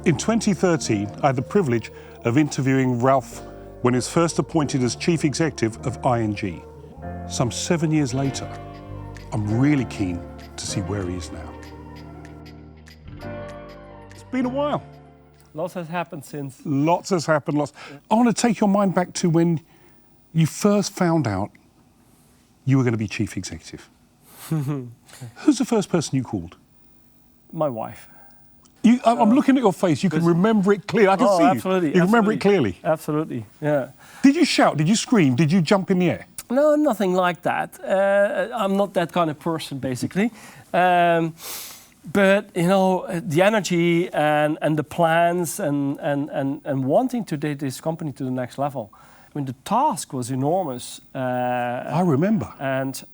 In 2013, I had the privilege of interviewing Ralph when he was first appointed as Chief Executive of ING. Some 7 years later, I'm really keen to see where he is now. It's been a while. Lots has happened since. Lots has happened, lots. I want to take your mind back to when you first found out you were going to be Chief Executive. Who's the first person you called? My wife. I'm looking at your face. You can remember it clearly. I can see absolutely, you. You remember it clearly. Absolutely, yeah. Did you shout? Did you scream? Did you jump in the air? No, nothing like that. I'm not that kind of person, basically. But you know, the energy and the plans and wanting to take this company to the next level. I mean, the task was enormous. I remember. And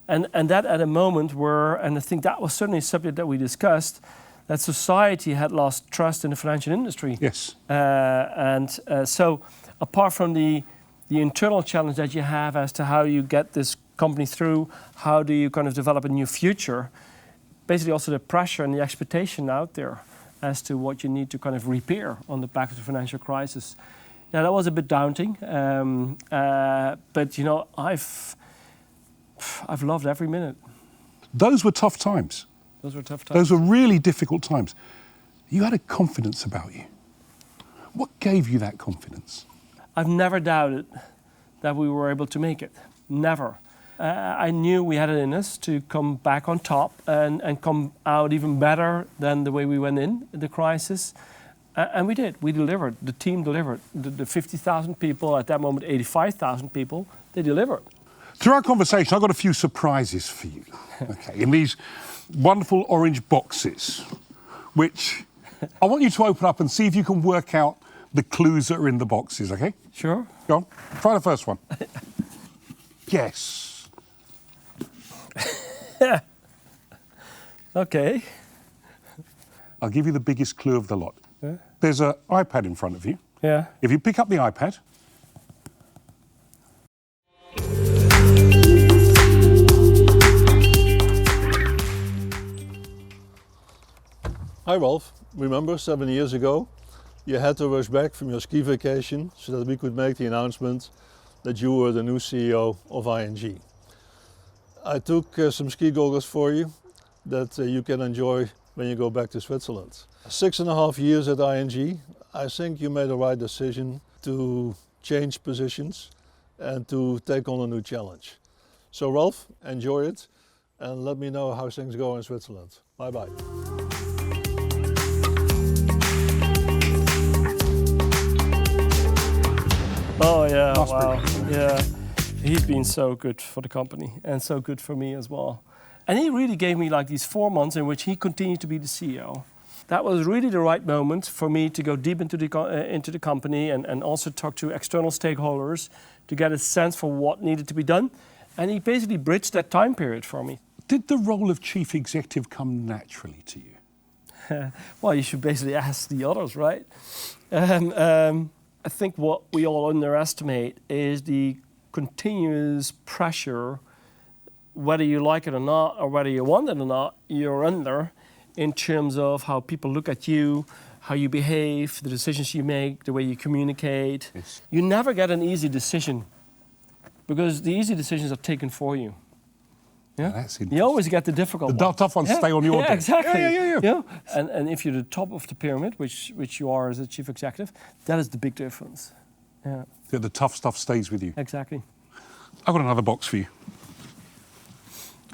that at a moment where, and I think that was certainly a subject that we discussed, that society had lost trust in the financial industry. Yes. So apart from the internal challenge that you have as to how you get this company through, how do you kind of develop a new future, basically also the pressure and the expectation out there as to what you need to kind of repair on the back of the financial crisis. Yeah, that was a bit daunting, but you know, I've loved every minute. Those were tough times. Those were tough times. Those were really difficult times. You had a confidence about you. What gave you that confidence? I've never doubted that we were able to make it. Never. I knew we had it in us to come back on top and come out even better than the way we went in the crisis. And we did. We delivered. The team delivered. The 50,000 people, at that moment 85,000 people, they delivered. Through our conversation, I've got a few surprises for you. Okay, in these wonderful orange boxes, which I want you to open up and see if you can work out the clues that are in the boxes, okay? Sure. Go on. Try the first one. Yes. Okay. I'll give you the biggest clue of the lot. Yeah. There's an iPad in front of you. Yeah. If you pick up the iPad, Hi Ralph, remember 7 years ago you had to rush back from your ski vacation so that we could make the announcement that you were the new CEO of ING. I took some ski goggles for you that you can enjoy when you go back to Switzerland. 6.5 years at ING, I think you made the right decision to change positions and to take on a new challenge. So Ralph, enjoy it and let me know how things go in Switzerland. Bye bye. Oh yeah, wow, yeah. He's been so good for the company and so good for me as well. And he really gave me like these 4 months in which he continued to be the CEO. That was really the right moment for me to go deep into the company and also talk to external stakeholders to get a sense for what needed to be done. And he basically bridged that time period for me. did the role of Chief Executive come naturally to you? Well, you should basically ask the others, right? I think what we all underestimate is the continuous pressure, whether you like it or not, or whether you want it or not, you're under in terms of how people look at you, how you behave, the decisions you make, the way you communicate. Yes. You never get an easy decision because the easy decisions are taken for you. Yeah? That's interesting. You always get the difficult The ones. tough ones stay on your desk. Exactly. Yeah. And if you're the top of the pyramid, which you are as a chief executive, that is the big difference. Yeah, The tough stuff stays with you. exactly. I've got another box for you.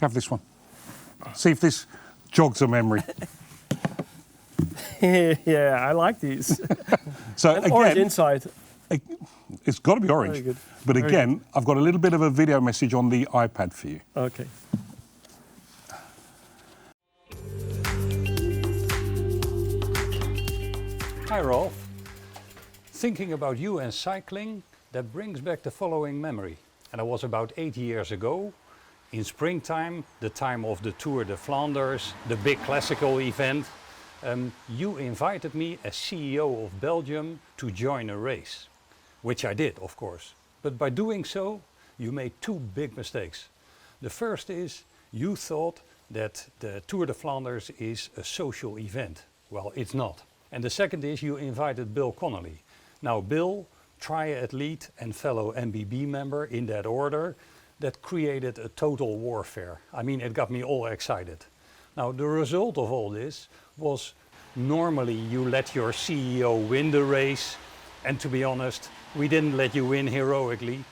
Have this one. See if this jogs a memory. Yeah, I like these. So And orange again, inside. it's got to be orange. Very good. But Very again, I've got a little bit of a video message on the iPad for you. Okay. Hi Rolf. Thinking about you and cycling, that brings back the following memory. And it was about 8 years ago, in springtime, the time of the Tour de Flanders, the big classical event. You invited me as CEO of Belgium to join a race, which I did, of course. But by doing so, you made two big mistakes. The first is, you thought that the Tour de Flanders is a social event. Well, it's not. And the second is you invited Bill Connolly. Now Bill, triathlete and fellow MBB member in that order, that created a total warfare. I mean, it got me all excited. Now the result of all this was normally you let your CEO win the race, and to be honest, we didn't let you win heroically.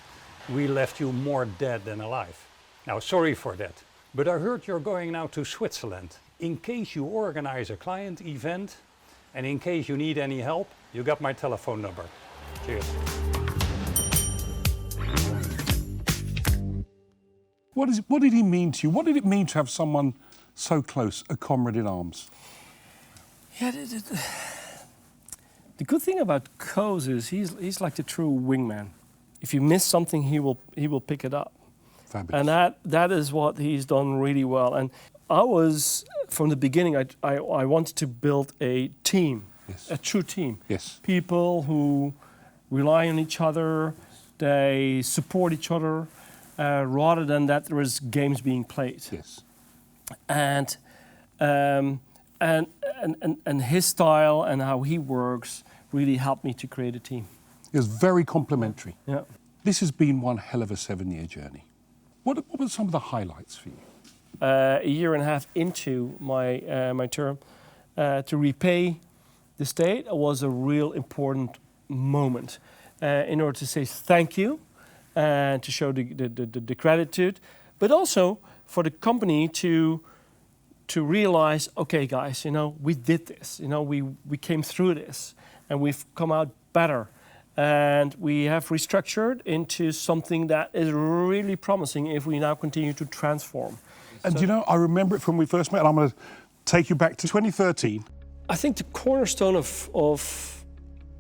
We left you more dead than alive. Now, sorry for that, but I heard you're going now to Switzerland. In case you organize a client event, and in case you need any help, you got my telephone number. Cheers. What did he mean to you? What did it mean to have someone so close, a comrade in arms? Yeah, the good thing about Koos is he's like the true wingman. If you miss something, he will pick it up. Fabulous. And that is what he's done really well. And I was, from the beginning, I wanted to build a team, Yes. a true team. Yes. People who rely on each other, they support each other, rather than that there is games being played. Yes. And his style and how he works really helped me to create a team. It was very complimentary. Yeah. This has been one hell of a 7-year journey. What were some of the highlights for you? A year and a half into my term, to repay the state was a real important moment in order to say thank you and to show the gratitude, but also for the company to realize, okay, guys, we did this. We came through this, and we've come out better. And we have restructured into something that is really promising if we now continue to transform. And I remember it from when we first met, and I'm going to take you back to 2013. I think the cornerstone of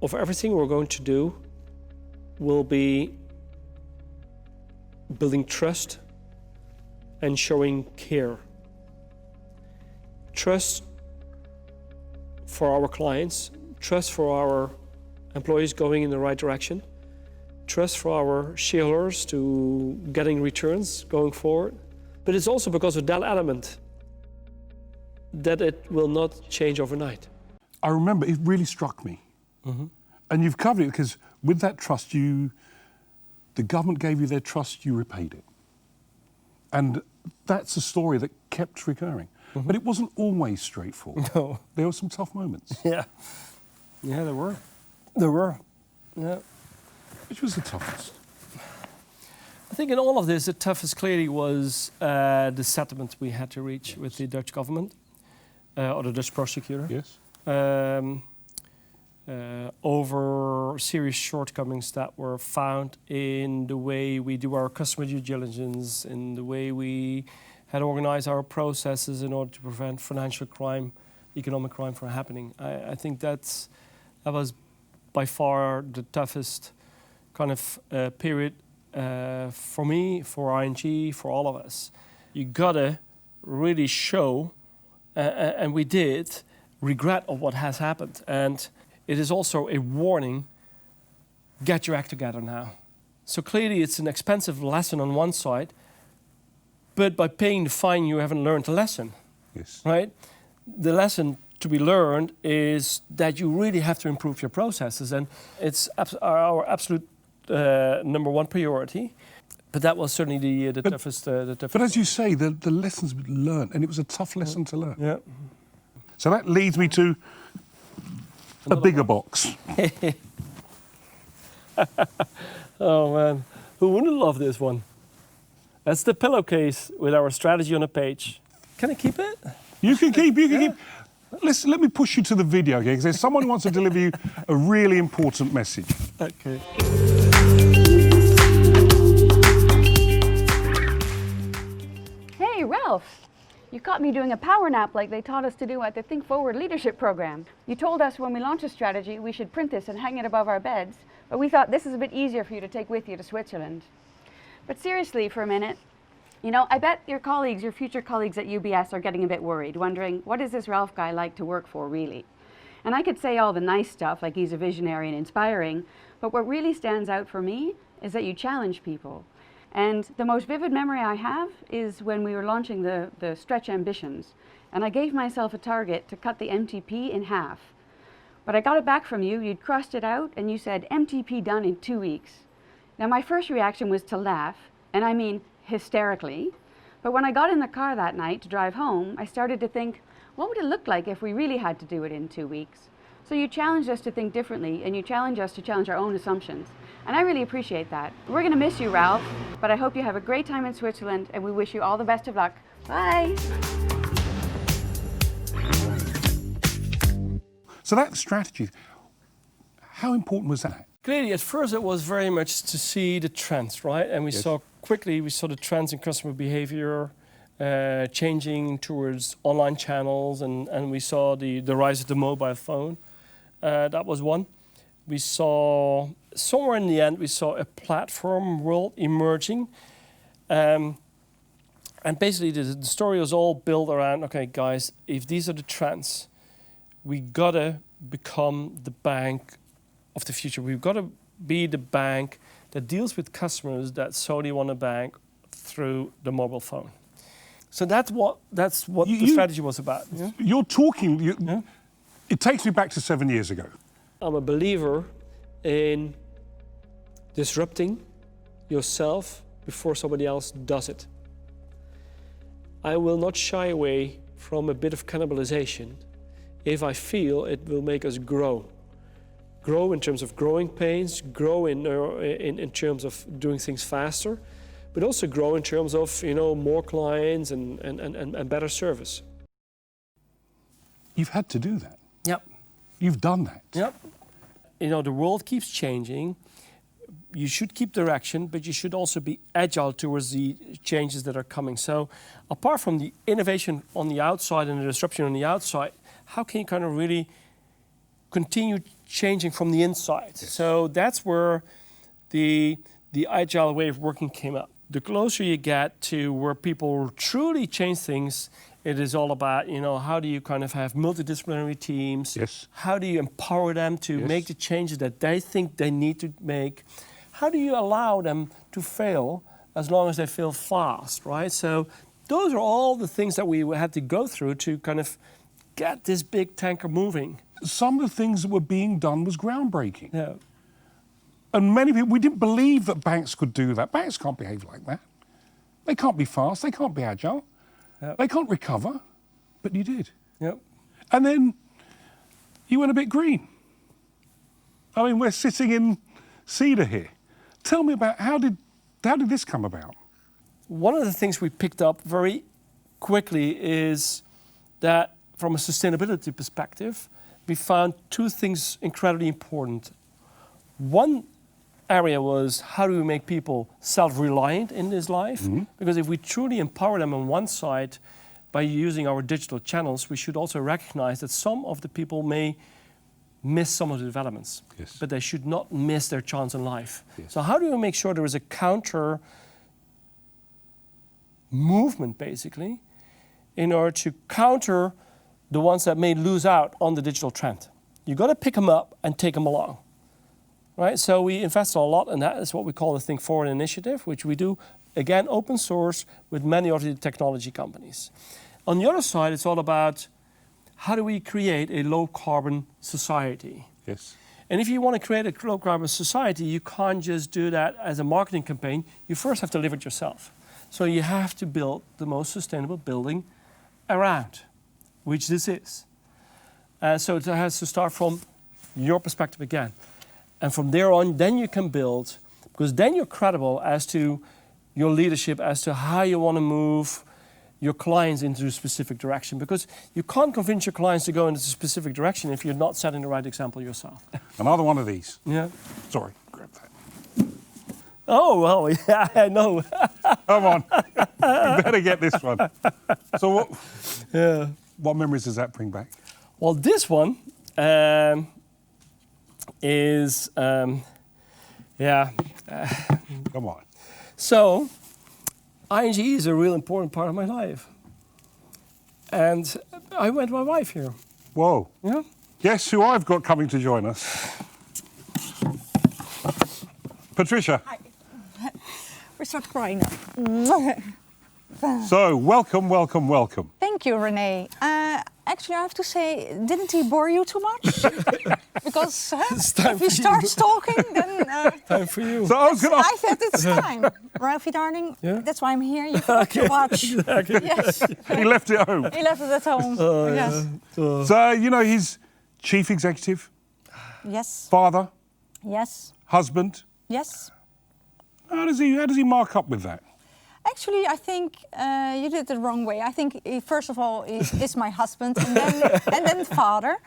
everything we're going to do will be building trust and showing care. Trust for our clients, trust for our employees going in the right direction, trust for our shareholders to getting returns going forward. But it's also because of that element that it will not change overnight. I remember it really struck me. Mm-hmm. And you've covered it because with that trust, the government gave you their trust, you repaid it. And that's a story that kept recurring. Mm-hmm. But it wasn't always straightforward. No. There were some tough moments. Yeah. Yeah, there were. There were. Yeah. Which was the toughest? I think in all of this, the toughest clearly was the settlement we had to reach with the Dutch government or the Dutch prosecutor. Yes. Over serious shortcomings that were found in the way we do our customer due diligence, in the way we had organized our processes in order to prevent financial crime, economic crime from happening. I think that was by far the toughest kind of period for me, for ING, for all of us. You gotta really show, and we did, regret of what has happened. And it is also a warning, get your act together now. So clearly it's an expensive lesson on one side, but by paying the fine you haven't learned the lesson, Yes. right? The lesson to be learned is that you really have to improve your processes, and it's our absolute number one priority. But that was certainly the toughest. But as you say, the lessons learned, and it was a tough lesson to learn. Yeah. So that leads me to a bigger box. Oh man, who wouldn't love this one? That's the pillowcase with our strategy on a page. Can I keep it? You can keep. Let me push you to the video again, because there's someone who wants to deliver you a really important message. Okay. Hey, Ralph. You caught me doing a power nap like they taught us to do at the Think Forward leadership program. You told us when we launch a strategy, we should print this and hang it above our beds, but we thought this is a bit easier for you to take with you to Switzerland. But seriously, for a minute, I bet your future colleagues at UBS are getting a bit worried, wondering, what is this Ralph guy like to work for, really? And I could say all the nice stuff, like he's a visionary and inspiring, but what really stands out for me is that you challenge people. And the most vivid memory I have is when we were launching the Stretch Ambitions, and I gave myself a target to cut the MTP in half. But I got it back from you, you'd crossed it out, and you said, MTP done in 2 weeks. Now my first reaction was to laugh, and I mean hysterically. But when I got in the car that night to drive home, I started to think, what would it look like if we really had to do it in 2 weeks? So you challenged us to think differently, and you challenged us to challenge our own assumptions. And I really appreciate that. We're going to miss you, Ralph, but I hope you have a great time in Switzerland, and we wish you all the best of luck. Bye! So that strategy, how important was that? Clearly, at first it was very much to see the trends, right? And we saw the trends in customer behavior changing towards online channels, and we saw the rise of the mobile phone. That was one. We saw, somewhere in the end, we saw a platform world emerging. And basically the story was all built around, okay, guys, if these are the trends, we gotta become the bank of the future. We've got to be the bank that deals with customers that solely want to bank through the mobile phone. So that's what the strategy was about. Yeah? You're talking, it takes me back to 7 years ago. I'm a believer in disrupting yourself before somebody else does it. I will not shy away from a bit of cannibalization if I feel it will make us grow. Grow in terms of growing pains, grow in terms of doing things faster, but also grow in terms of more clients and better service. You've had to do that. Yep. You've done that. Yep. The world keeps changing. You should keep direction, but you should also be agile towards the changes that are coming. So apart from the innovation on the outside and the disruption on the outside, how can you kind of really continue changing from the inside? Yes. So that's where the agile way of working came up. The closer you get to where people truly change things, it is all about, how do you kind of have multidisciplinary teams? Yes. How do you empower them to make the changes that they think they need to make? How do you allow them to fail as long as they fail fast, right? So those are all the things that we had to go through to kind of get this big tanker moving. Some of the things that were being done was groundbreaking. Yeah. And many people, we didn't believe that banks could do that. Banks can't behave like that. They can't be fast, they can't be agile. Yep. They can't recover, but you did. Yep. And then you went a bit green. I mean, we're sitting in Cedar here. Tell me about how did this come about? One of the things we picked up very quickly is that from a sustainability perspective, we found two things incredibly important. One area was how do we make people self-reliant in this life? Mm-hmm. Because if we truly empower them on one side by using our digital channels, we should also recognize that some of the people may miss some of the developments, but they should not miss their chance in life. Yes. So how do we make sure there is a counter movement, basically, in order to counter the ones that may lose out on the digital trend? You've got to pick them up and take them along. Right? So we invested a lot in that. It's what we call the Think Forward initiative, which we do, again, open source with many of the technology companies. On the other side, it's all about how do we create a low-carbon society? Yes. And if you want to create a low-carbon society, you can't just do that as a marketing campaign. You first have to live it yourself. So you have to build the most sustainable building around, which this is. So it has to start from your perspective again. And from there on, then you can build, because then you're credible as to your leadership, as to how you want to move your clients into a specific direction. Because you can't convince your clients to go into a specific direction if you're not setting the right example yourself. Another one of these. Yeah. Sorry, grab that. Oh, well, yeah, I know. Come on, you better get this one. So what memories does that bring back? Well, this one is, Come on. So, ING is a real important part of my life. And I met my wife here. Whoa. Yeah. Guess who I've got coming to join us? Patricia. Hi. We start crying now. So, welcome, welcome, welcome. Thank you, René. actually, I have to say, didn't he bore you too much? Because time if he for you. starts talking, then Time for you. So I was going to I said it's time. Ralphie, darling, Yeah? that's why I'm here. You forgot your watch. Yes, he left it home. he left it at home. Yes, So, you know, he's chief executive, yes, father, yes, husband. yes. How does he mark up with that? Actually, I think you did it the wrong way. I think first of all is my husband, and then father.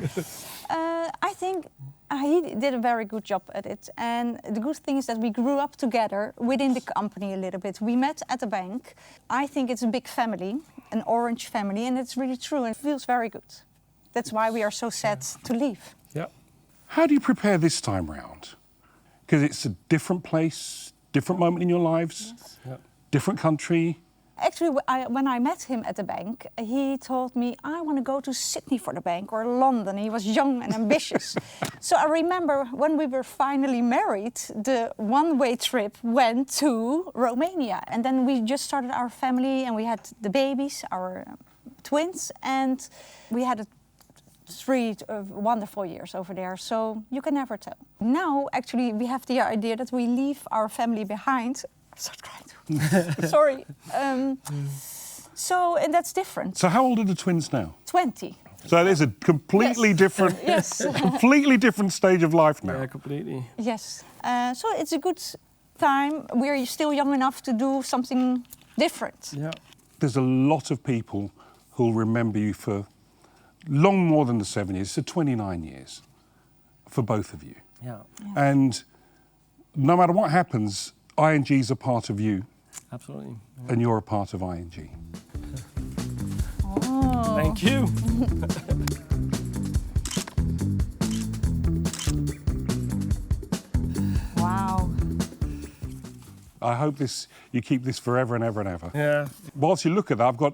I think he did a very good job at it. And the good thing is that we grew up together within the company a little bit. We met at the bank. I think it's a big family, an orange family, and it's really true. And it feels very good. That's why we are so sad to leave. Yeah. How do you prepare this time round? Because it's a different place, different moment in your lives, Yeah. different country. Actually, when I met him at the bank, he told me, I want to go to Sydney for the bank or London. He was young and ambitious. So I remember when we were finally married, the one-way trip went to Romania. And then we just started our family and we had the babies, our twins, and we had 3 wonderful years over there. So you can never tell. Now, actually, we have the idea that we leave our family behind. Start crying too. Sorry. So, and that's different. So how old are the twins now? 20. So there's a completely Yes. different, Yes. completely different stage of life now. Yeah, completely. Yes. So it's a good time. We're still young enough to do something different. Yeah. There's a lot of people who'll remember you for long more than the 7 years, so 29 years for both of you. Yeah. And no matter what happens, ING's a part of you Absolutely. and you're a part of ING. Oh. Thank you. Wow. I hope you keep this forever and ever and ever. Yeah. Whilst you look at that, I've got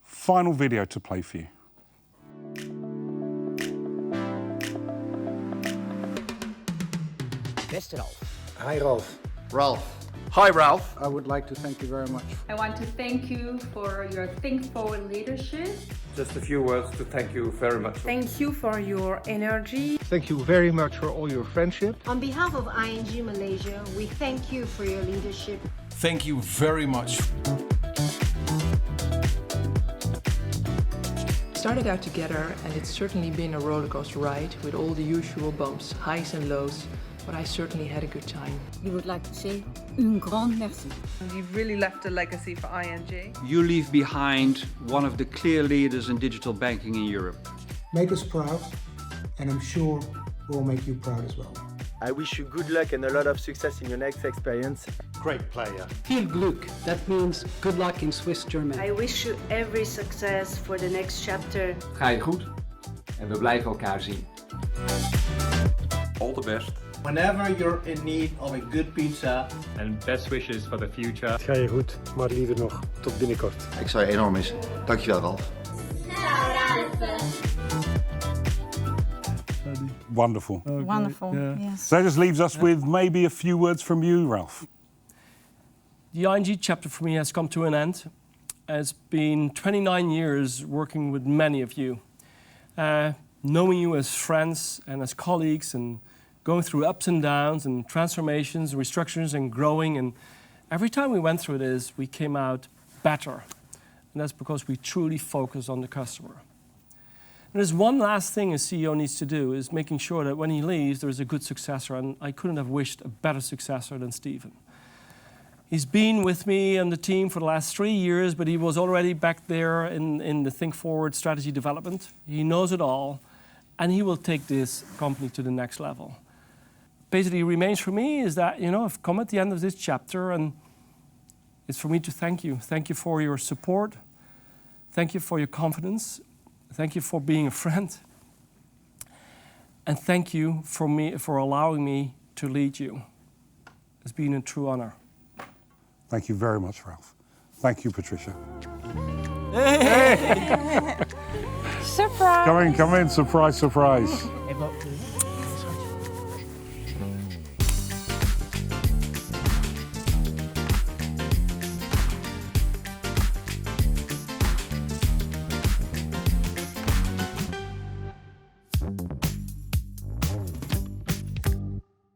final video to play for you. Beste Ralf. Hi, Ralph. Ralf. Hi, Ralph. I would like to thank you very much. I want to thank you for your Think Forward leadership. Just a few words to thank you very much. Thank you for your energy. Thank you very much for all your friendship. On behalf of ING Malaysia, we thank you for your leadership. Thank you very much. Started out together and it's certainly been a rollercoaster ride with all the usual bumps, highs and lows, but I certainly had a good time. We would like to say un grand merci. You've really left a legacy for ING. You leave behind one of the clear leaders in digital banking in Europe. Make us proud, and I'm sure we'll make you proud as well. I wish you good luck and a lot of success in your next experience. Great player. Viel Glück. That means good luck in Swiss German. I wish you every success for the next chapter. Ga je goed en we blijven elkaar zien. All the best. Whenever you're in need of a good pizza. And best wishes for the future. Ga je goed, maar liever nog tot binnenkort. Ik zou je enorm missen. Dankjewel, Ralf. Wonderful. Wonderful, yes. So that just leaves us with maybe a few words from you, Ralph. The ING chapter for me has come to an end. It's been 29 years working with many of you, knowing you as friends and as colleagues and going through ups and downs and transformations, restructures and growing. And every time we went through this, we came out better. And that's because we truly focus on the customer. And there's one last thing a CEO needs to do, is making sure that when he leaves, there is a good successor. And I couldn't have wished a better successor than Stephen. He's been with me and the team for the last 3 years, but he was already back there in the Think Forward strategy development. He knows it all, and he will take this company to the next level. Basically, remains for me is that, I've come at the end of this chapter, and it's for me to thank you. Thank you for your support. Thank you for your confidence. Thank you for being a friend. And thank you for allowing me to lead you. It's been a true honor. Thank you very much, Ralph. Thank you, Patricia. Hey. Surprise! Come in, surprise, surprise. Bye.